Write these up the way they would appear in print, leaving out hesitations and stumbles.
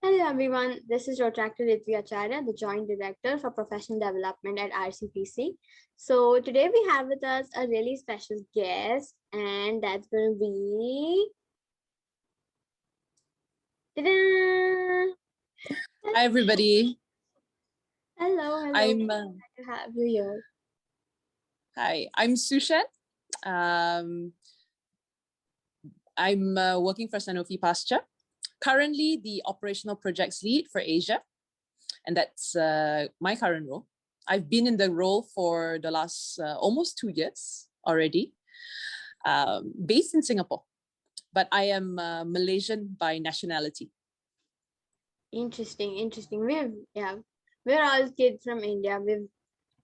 Hello everyone, this is Rotractor Ritvi Acharya, the Joint Director for Professional Development at RCPC. So today we have with us a really special guest, and that's going to be... Ta-da! Hi everybody. Hello. I'm Glad to have you here. Hi, I'm Hsien. I'm working for Sanofi Pasteur. Currently the operational projects lead for Asia, and that's my current role. I've been in the role for the last almost 2 years already, based in Singapore, but I am Malaysian by nationality. Interesting. We're all kids from India.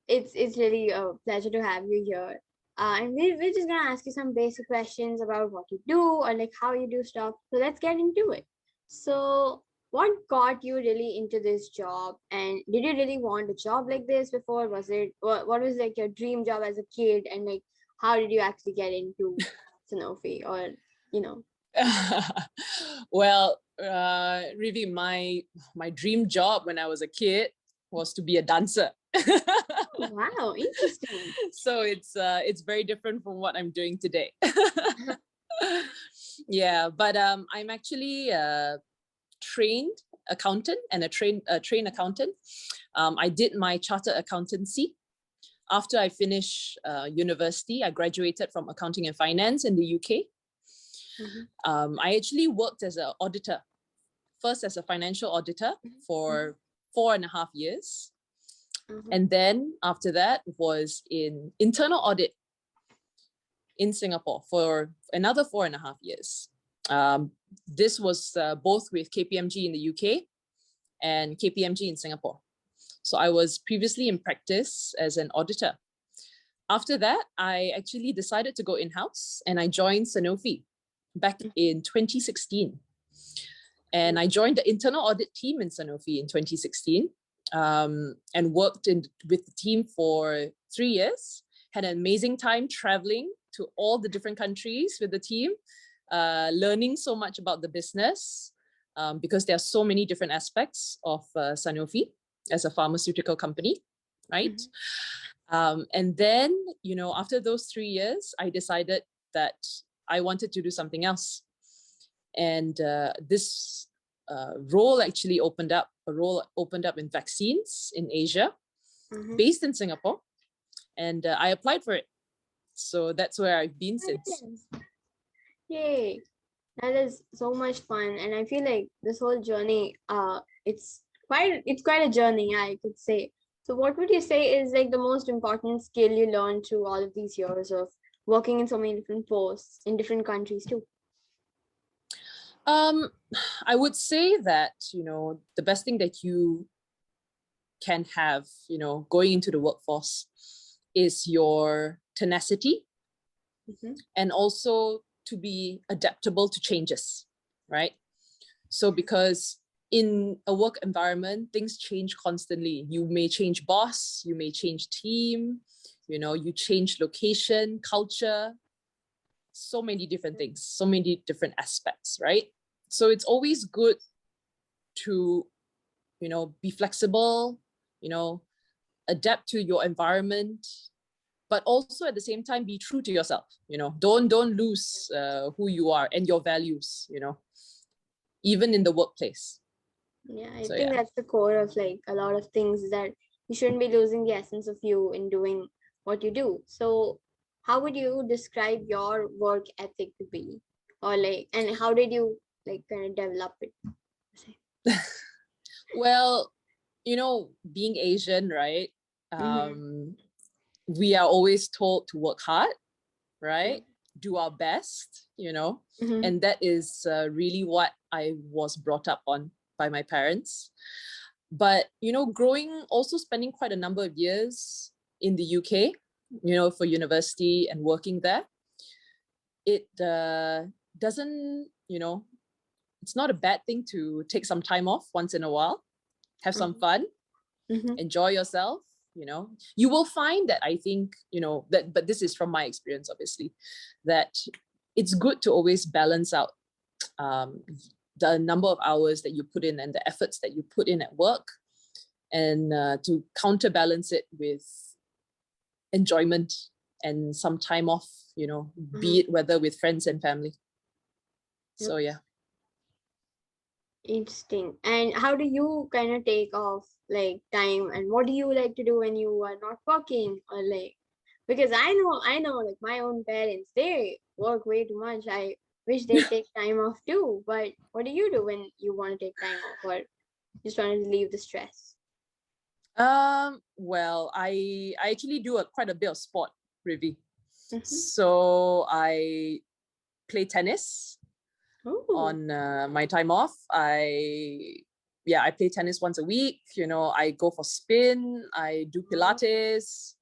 It's really a pleasure to have you here. And we're just gonna ask you some basic questions about what you do or like how you do stuff. So let's get into it. So what got you really into this job? And did you really want a job like this before? What was like your dream job as a kid? And like how did you actually get into Sanofi or you know? Well, really my dream job when I was a kid was to be a dancer. Wow, interesting. So it's very different from what I'm doing today. Yeah, but I'm actually a trained accountant and a trained accountant. I did my chartered accountancy. After I finished university, I graduated from accounting and finance in the UK. I actually worked as an auditor, first as a financial auditor for 4.5 years. And then after that was in internal audit in Singapore for another 4.5 years. This was both with KPMG in the UK and KPMG in Singapore. So I was previously in practice as an auditor. After that, I actually decided to go in-house and I joined Sanofi back in 2016. And I joined the internal audit team in Sanofi in 2016 and worked with the team for 3 years. Had an amazing time traveling to all the different countries with the team, learning so much about the business because there are so many different aspects of Sanofi as a pharmaceutical company, right? And then, after those 3 years, I decided that I wanted to do something else. And this role actually opened up in vaccines in Asia, based in Singapore. And I applied for it. So that's where I've been since. Yay. That is so much fun. And I feel like this whole journey, it's quite a journey, I could say. So what would you say is like the most important skill you learned through all of these years of working in so many different posts in different countries too? I would say that, the best thing that you can have, going into the workforce is your tenacity and also to be adaptable to changes, right? So because in a work environment, things change constantly. You may change boss, you may change team, you change location, culture, so many different things, so many different aspects, right? So it's always good to, be flexible, adapt to your environment, but also at the same time, be true to yourself, don't lose who you are and your values, even in the workplace. Yeah, I think that's the core of like a lot of things, that you shouldn't be losing the essence of you in doing what you do. So how would you describe your work ethic to be? Or like, and how did you like kind of develop it? Well, being Asian, right? We are always told to work hard, right? Do our best, and that is really what I was brought up on by my parents. But, spending quite a number of years in the UK, for university and working there, it doesn't, it's not a bad thing to take some time off once in a while, have some fun, enjoy yourself. You will find that, I think, but this is from my experience, obviously, that it's good to always balance out the number of hours that you put in and the efforts that you put in at work, and to counterbalance it with enjoyment and some time off, be it whether with friends and family. Yep. So yeah. Interesting. And how do you kind of take off like time, and what do you like to do when you are not working, or like, because I know like my own parents, they work way too much. I wish they take time off too. But what do you do when you want to take time off, or just want to relieve the stress? Well, I actually do quite a bit of sport, Rivi. Mhm. So I play tennis Ooh, on my time off. I play tennis once a week. I go for spin. I do Pilates.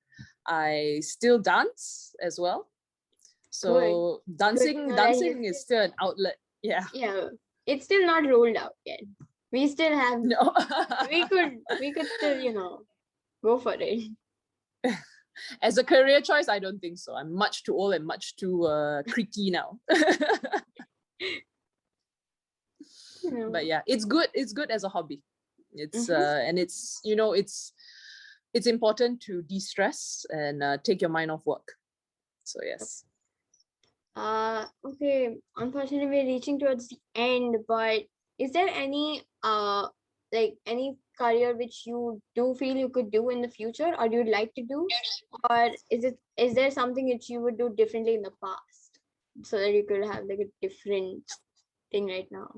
I still dance as well. good. So Good to know that you dancing is still an outlet. Yeah. yeah, it's still not rolled out yet. We still have No. we could still, go for it. As a career choice, I don't think so. I'm much too old and much too creaky now. But yeah, it's good. It's good as a hobby. It's and it's it's important to de-stress and take your mind off work. So yes. Okay. Unfortunately, we're reaching towards the end, but is there any like any career which you do feel you could do in the future, or you'd like to do, or is there something which you would do differently in the past, so that you could have like a different thing right now?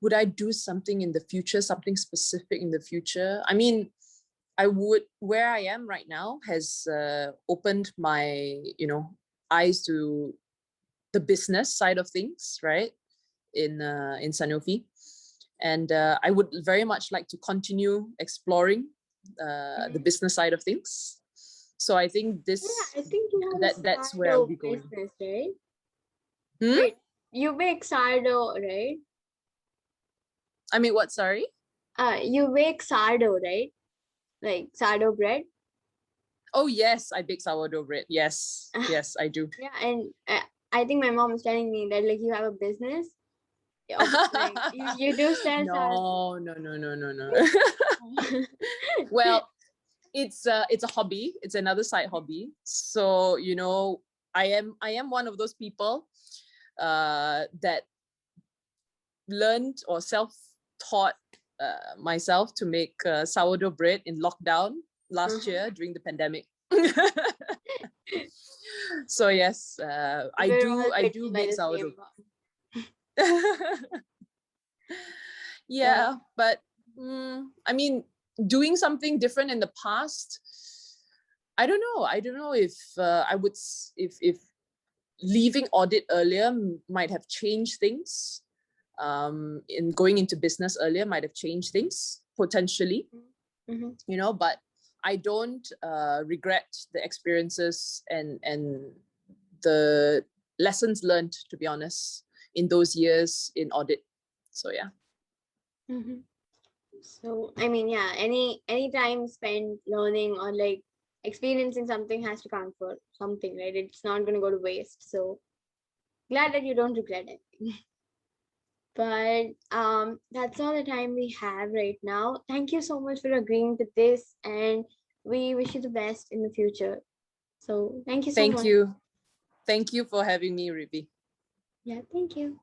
Would I do something in the future, something specific in the future? I mean, I would, where I am right now has opened my, eyes to the business side of things, right? In Sanofi. And I would very much like to continue exploring the business side of things. So I think Yeah, I think you have a that's where I'll sourdough be going. business, right? Hmm? Wait, you make sourdough, right? I mean, what? Sorry? You make sourdough, right? Like sourdough bread. Oh yes, I bake sourdough bread. Yes, yes, I do. Yeah, and I think my mom was telling me that like you have a business. Like you do sell sourdough. No. Well, it's a hobby. It's another side hobby. So I am one of those people that learned or self-taught myself to make sourdough bread in lockdown last year during the pandemic. So yes, I We're all do bitten by make the sourdough. same bug. Yeah, but I mean, doing something different in the past, I don't know if I would if leaving audit earlier might have changed things. In going into business earlier might have changed things potentially. But I don't regret the experiences and the lessons learned, to be honest, in those years in audit. So yeah. So I mean, yeah, any time spent learning or like experiencing something has to count for something, right? It's not gonna go to waste. So glad that you don't regret it. But that's all the time we have right now. Thank you so much for agreeing to this, and we wish you the best in the future. So thank you so much. Thank you for having me, Ruby. Yeah, thank you.